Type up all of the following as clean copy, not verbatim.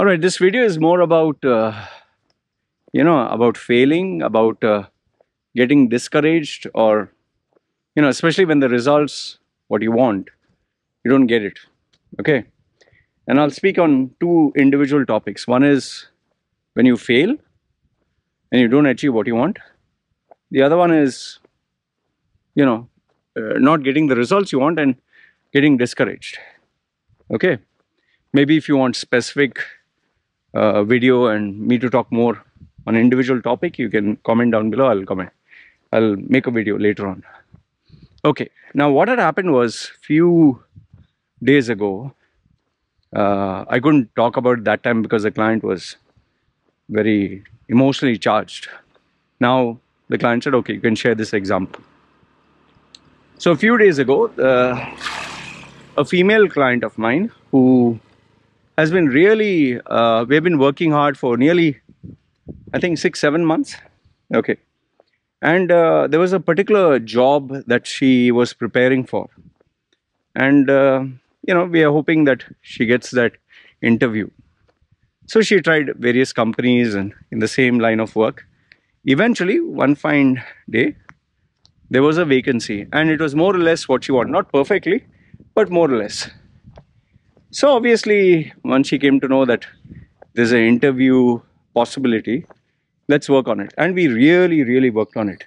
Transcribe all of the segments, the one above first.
Alright, this video is more about, about failing, about getting discouraged, or, especially when the results, what you want, you don't get it. Okay. And I'll speak on two individual topics. One is when you fail and you don't achieve what you want. The other one is, not getting the results you want and getting discouraged. Okay. Maybe if you want specific video and me to talk more on individual topic, you can comment down below. I'll make a video later on. Okay. Now what had happened was few days ago, I couldn't talk about it that time because the client was very emotionally charged. Now the client said, okay, you can share this example. So a few days ago, a female client of mine who has been really, we've been working hard for nearly, I think 6-7 months. Okay. And there was a particular job that she was preparing for. And, we are hoping that she gets that interview. So she tried various companies and in the same line of work. Eventually, one fine day, there was a vacancy and it was more or less what she wanted. Not perfectly, but more or less. So obviously, once she came to know that there's an interview possibility, let's work on it. And we really, really worked on it.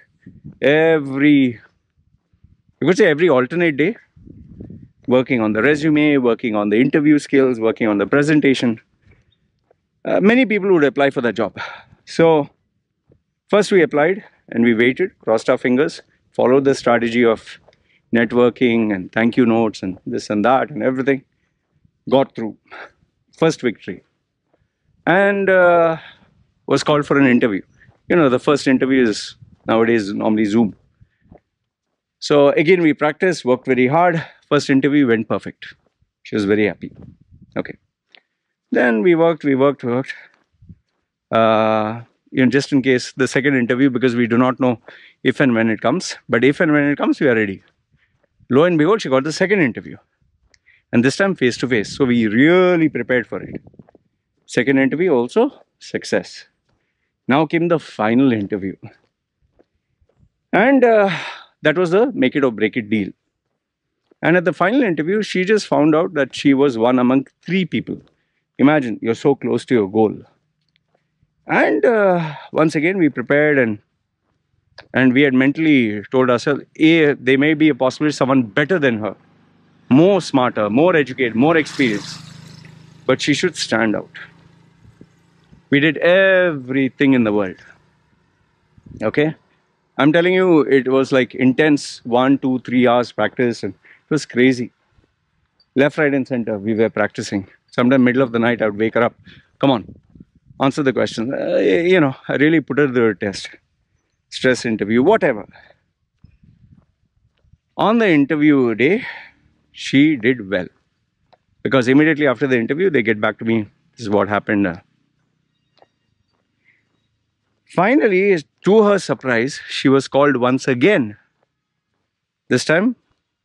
You could say every alternate day, working on the resume, working on the interview skills, working on the presentation. Many people would apply for that job. So first we applied and we waited, crossed our fingers, followed the strategy of networking and thank you notes and this and that and everything. Got through. First victory. And was called for an interview. The first interview is nowadays normally Zoom. So again, we practiced, worked very hard. First interview went perfect. She was very happy. Okay. Then we worked. Just in case the second interview, because we do not know if and when it comes. But if and when it comes, we are ready. Lo and behold, she got the second interview. And this time face to face. So we really prepared for it. Second interview also success. Now came the final interview. And that was the make it or break it deal. And at the final interview, she just found out that she was one among 3 people. Imagine, you're so close to your goal. And once again, we prepared and we had mentally told ourselves, there may be a possibility someone better than her. More smarter, more educated, more experienced. But she should stand out. We did everything in the world. Okay? I'm telling you, it was like intense 1, 2, 3 hours practice and it was crazy. Left, right and center, we were practicing. Sometime middle of the night, I would wake her up. Come on, answer the question. I really put her to the test. Stress interview, whatever. On the interview day, she did well. Because immediately after the interview, they get back to me. This is what happened. Finally, to her surprise, she was called once again. This time,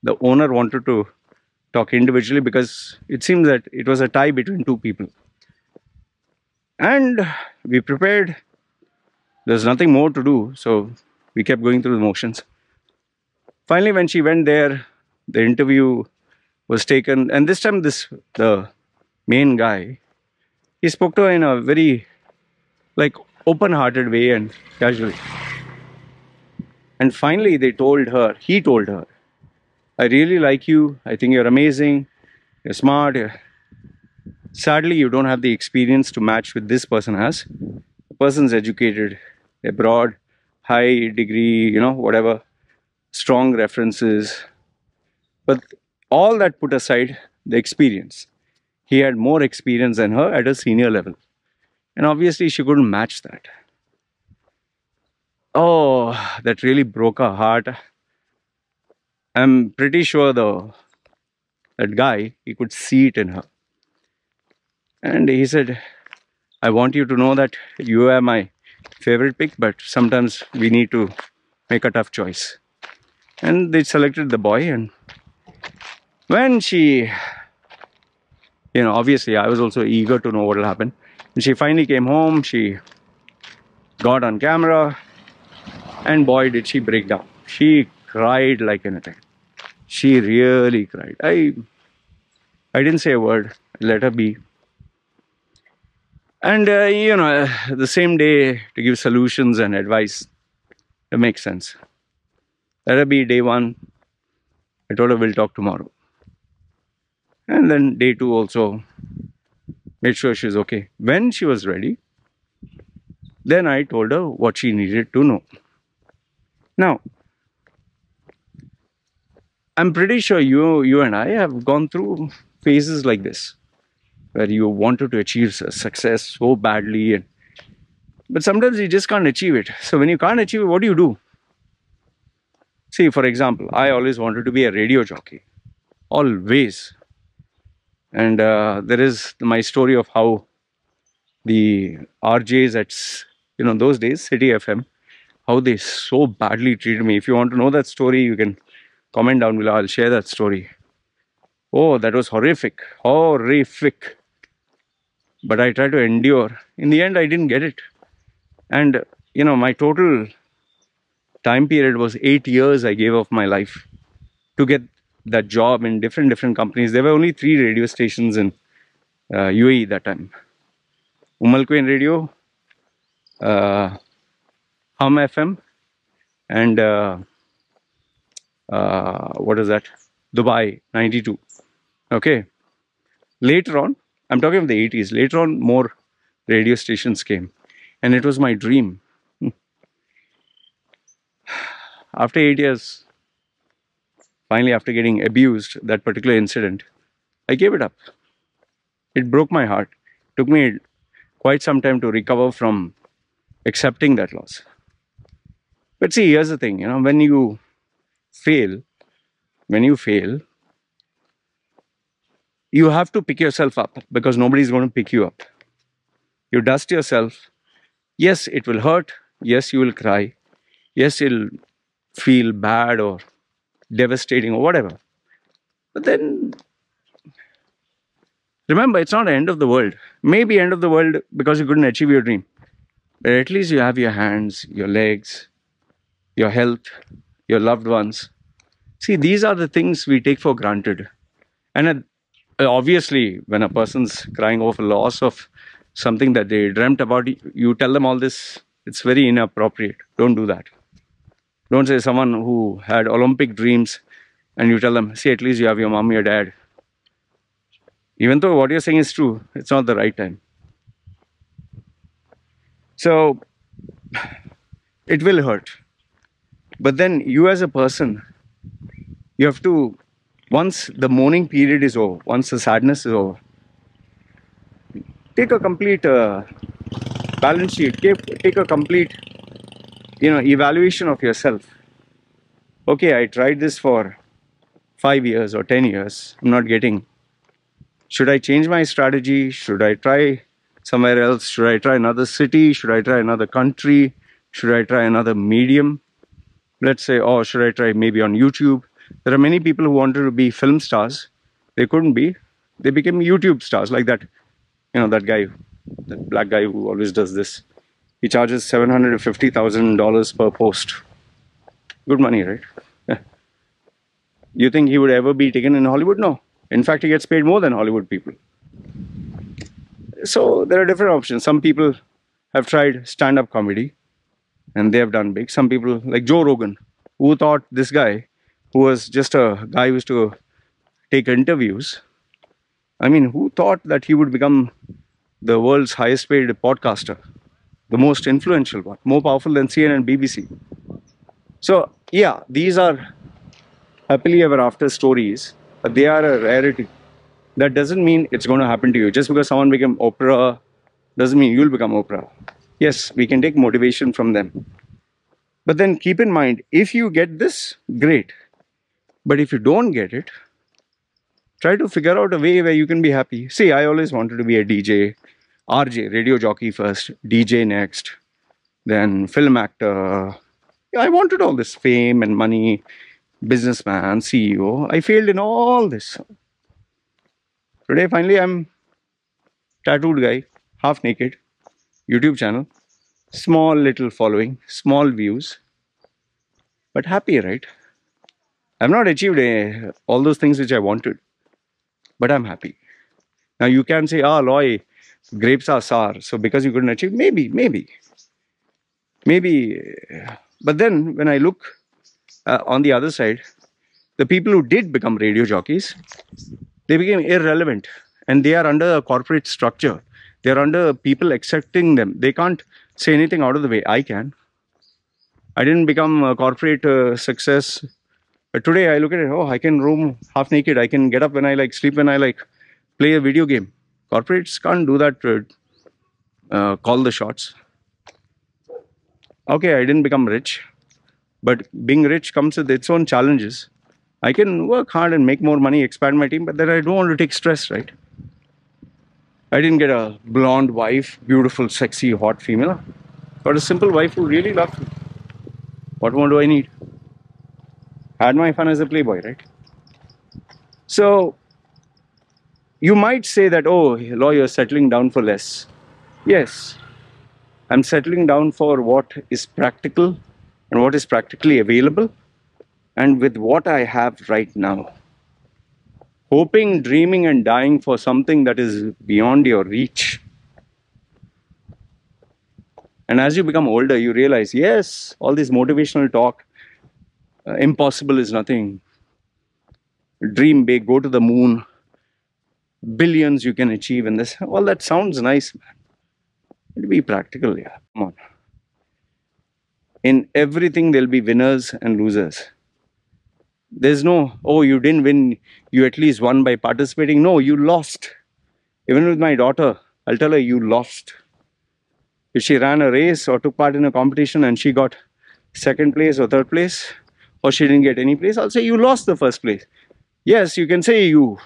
the owner wanted to talk individually because it seems that it was a tie between 2 people. And we prepared. There's nothing more to do, so we kept going through the motions. Finally, when she went there, the interview was taken. And this time, the main guy, he spoke to her in a very, open-hearted way and casually. And finally, he told her, I really like you. I think you're amazing. You're smart. Sadly, you don't have the experience to match with this person has. The person's educated, abroad, high degree, whatever, strong references. But all that put aside, the experience. He had more experience than her at a senior level. And obviously, she couldn't match that. Oh, that really broke her heart. I'm pretty sure that guy, he could see it in her. And he said, I want you to know that you are my favorite pick, but sometimes we need to make a tough choice. And they selected the boy. And when she, obviously I was also eager to know what will happen. She finally came home, she got on camera, and boy, did she break down. She cried like anything. She really cried. I didn't say a word, let her be. And, the same day to give solutions and advice, it makes sense. Let her be day one. I told her we'll talk tomorrow. And then day two also, made sure she's okay. When she was ready, then I told her what she needed to know. Now, I'm pretty sure you and I have gone through phases like this, where you wanted to achieve success so badly, but sometimes you just can't achieve it. So when you can't achieve it, what do? See, for example, I always wanted to be a radio jockey, always. And there is my story of how the RJs at those days, City FM, how they so badly treated me. If you want to know that story, you can comment down below. I'll share that story. Oh, that was horrific, horrific. But I tried to endure. In the end, I didn't get it. And my total time period was 8 years I gave of my life to get that job in different companies. There were only 3 radio stations in UAE that time. Al Quwain Radio, Hum FM, and what is that? Dubai 92. Okay. Later on, I'm talking of the 80s. Later on, more radio stations came, and it was my dream. After 8 years, finally, after getting abused, that particular incident, I gave it up. It broke my heart. Took me quite some time to recover from accepting that loss. But see, here's the thing, when you fail, you have to pick yourself up, because nobody's going to pick you up. You dust yourself. Yes, it will hurt. Yes, you will cry. Yes, you'll feel bad or devastating or whatever. But then, remember, it's not the end of the world. Maybe end of the world because you couldn't achieve your dream. But at least you have your hands, your legs, your health, your loved ones. See, these are the things we take for granted. And obviously, when a person's crying over loss of something that they dreamt about, you tell them all this, it's very inappropriate. Don't do that. Don't say someone who had Olympic dreams and you tell them, see, at least you have your mom, your dad. Even though what you're saying is true, it's not the right time. So, it will hurt. But then you as a person, you have to, once the mourning period is over, once the sadness is over, take a complete balance sheet, take a complete, evaluation of yourself. Okay, I tried this for 5 years or 10 years, I'm not getting. Should I change my strategy? Should I try somewhere else? Should I try another city? Should I try another country? Should I try another medium? Let's say, or should I try maybe on YouTube? There are many people who wanted to be film stars. They couldn't be. They became YouTube stars like that. That guy, that black guy who always does this. He charges $750,000 per post. Good money, right? You think he would ever be taken in Hollywood? No. In fact, he gets paid more than Hollywood people. So there are different options. Some people have tried stand-up comedy and they have done big. Some people, like Joe Rogan, who thought this guy, who was just a guy who used to take interviews, who thought that he would become the world's highest paid podcaster, the most influential one, more powerful than CNN and BBC. So, yeah, these are happily ever after stories, but they are a rarity. That doesn't mean it's going to happen to you. Just because someone became Oprah doesn't mean you'll become Oprah. Yes, we can take motivation from them. But then keep in mind, if you get this, great. But if you don't get it, try to figure out a way where you can be happy. See, I always wanted to be a DJ, RJ, radio jockey first, DJ next, then film actor. I wanted all this fame and money, businessman, CEO. I failed in all this. Today, finally, I'm tattooed guy. half naked YouTube channel, small little following, small views, but happy, right? I've not achieved all those things which I wanted, but I'm happy. Now you can say, ah, Loy, grapes are sour. So because you couldn't achieve, maybe. But then when I look on the other side, the people who did become radio jockeys, they became irrelevant, and they are under a corporate structure. They are under people accepting them. They can't say anything out of the way. I can. I didn't become a corporate success. But today I look at it, oh, I can roam half naked. I can get up when I like, sleep when I like, play a video game. Corporates can't do that, call the shots. Okay, I didn't become rich, but being rich comes with its own challenges. I can work hard and make more money, expand my team, but then I don't want to take stress, right? I didn't get a blonde wife, beautiful, sexy, hot female. Got a simple wife who really loves me. What more do I need? Had my fun as a playboy, right? So, you might say that, oh, Loy, you're settling down for less. Yes, I'm settling down for what is practical and what is practically available, and with what I have right now. Hoping, dreaming, and dying for something that is beyond your reach. And as you become older, you realize, yes, all this motivational talk, impossible is nothing. Dream big, go to the moon, billions you can achieve in this. All that sounds nice, man. It'll be practical, yeah. Come on. In everything, there'll be winners and losers. There's no, oh, you didn't win, you at least won by participating. No, you lost. Even with my daughter, I'll tell her, you lost. If she ran a race or took part in a competition and she got second place or third place, or she didn't get any place, I'll say, you lost the first place. Yes, you can say you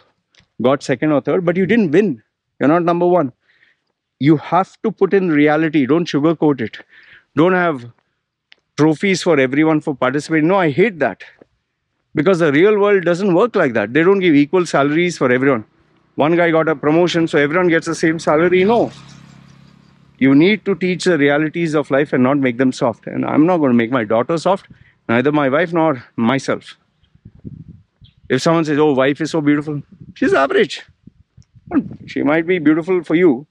got second or third, but you didn't win. You're not number one. You have to put in reality. Don't sugarcoat it. Don't have trophies for everyone for participating. No, I hate that. Because the real world doesn't work like that. They don't give equal salaries for everyone. One guy got a promotion, so everyone gets the same salary. No. You need to teach the realities of life and not make them soft. And I'm not going to make my daughter soft, neither my wife nor myself. If someone says, oh, wife is so beautiful, she's average. She might be beautiful for you,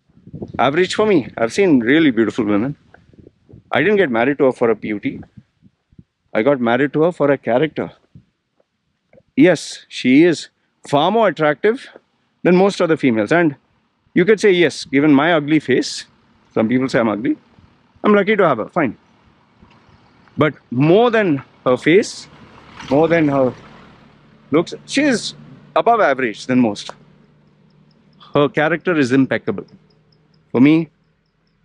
average for me. I've seen really beautiful women. I didn't get married to her for a beauty. I got married to her for a character. Yes, she is far more attractive than most other females. And you could say, yes, given my ugly face, some people say I'm ugly, I'm lucky to have her, fine. But more than her face, more than her looks, she is above average than most. Her character is impeccable. For me,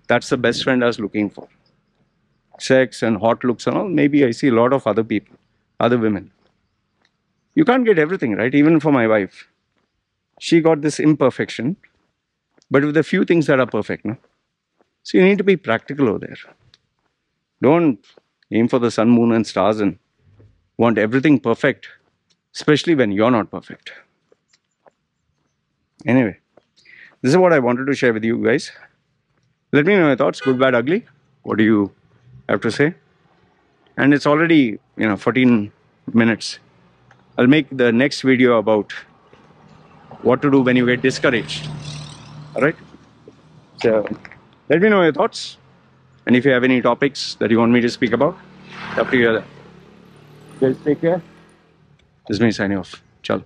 that's the best friend I was looking for. Sex and hot looks and all, maybe I see a lot of other people, other women. You can't get everything, right? Even for my wife. She got this imperfection, but with a few things that are perfect, no? So you need to be practical over there. Don't aim for the sun, moon and stars and want everything perfect, especially when you're not perfect. Anyway, this is what I wanted to share with you guys. Let me know your thoughts, good, bad, ugly. What do you have to say? And it's already, 14 minutes. I'll make the next video about what to do when you get discouraged. Alright? So, let me know your thoughts. And if you have any topics that you want me to speak about, up to you. Guys, take care. This is me signing off. Ciao.